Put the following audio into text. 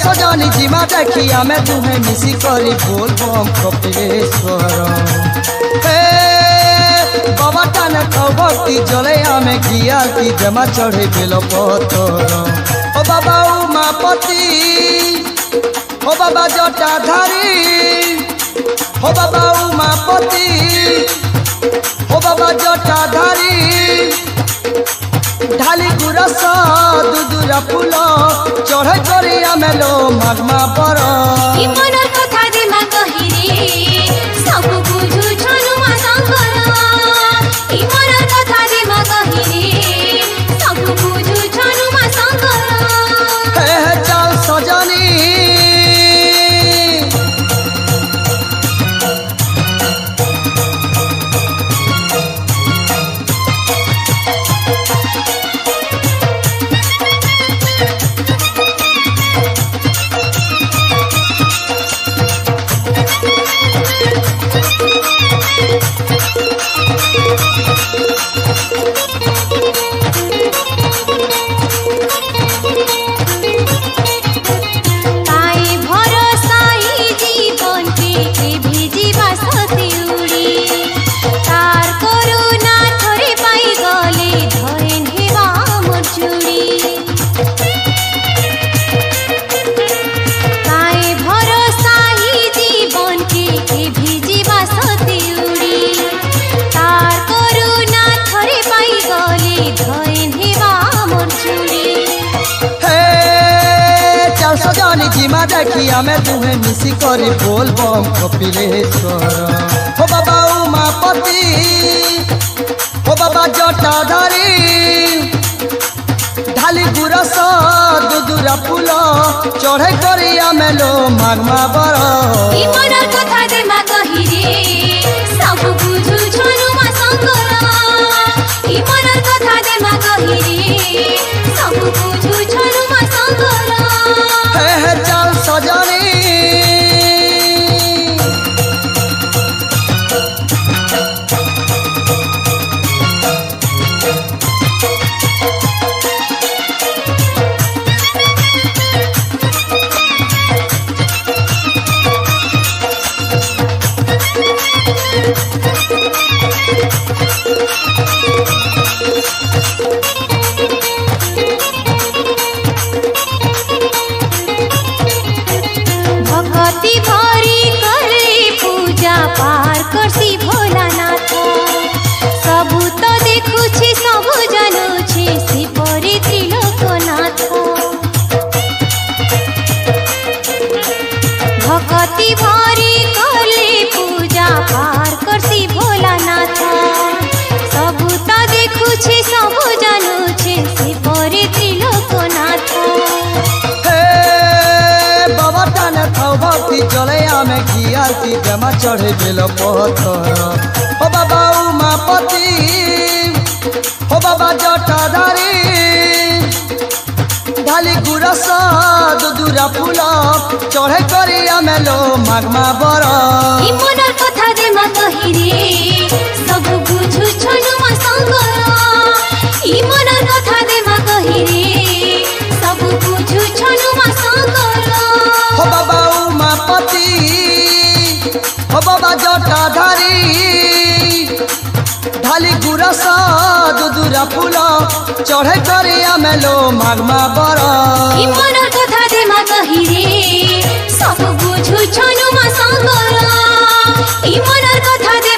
सजनी जीमा देखी आमे तुम्हें मिसी करी बोल बम कपिलेश्वर बाबा टाने भक्ति जले आमे घियाती जमा चढ़े बेल पतर ओ बाबा उमापति ओ बाबा जटाधारी ओ बाबा उमापति ओ बाबा जटाधारी ढाली गुरस दुदुरा फूल चढ़े करी आमे लो मागमा बर मनर कथा दे मा कहिरे सब बुझु छनु मा संगर मनर कथा दे मा कहिरे सब बुझु छनु मा संगर हे चल सजनी सजनी जीमा देखी आमे तुम्हें मिसी करी बोल बम कपिलेश्वर हो बाबा उमापति हो बाबा जटाधारी ढाली गुरस दुदुरा फूल चढ़े करी आमे लो मागमा बर मनर कथा दे मा कहिरे सब बुझु छनु मा संगर मनर कथा दे मा कहिरे सब बुझु छनु मा संगर हे चल सजनी भक्ति भरी करे पूजा पार करसी भोलानाथ सबु तो देखुछि सबु जानुछि से परि त्रिलोकनाथ भक्ति भरी करे पूजा पार करसी भोलानाथ सबु तो देखुछि सबु जानुछि से परि त्रिलोकनाथ भक्ति चले आमे घियाती जमा चढ़े बेल पतर ओ बाबा उमापति ओ बाबा जटाधारी ढाली गुरस दुदुरा फूल चढ़े करी आमे लो मागमा बर मनर कथा दे मा कहिरे सब बुझु छनु मा संगर मनर कथा दे मा कहिरे सब बुझु छनु मा संगर हो बाबा उमापति हो बाबा जटाधारी ढाली गुरस दुदुरा फूल चढ़े करी आमे लो मागमा बर मनर कथा दे मा कहिरे सब बुझु छनु मा संगर मनर कथा दे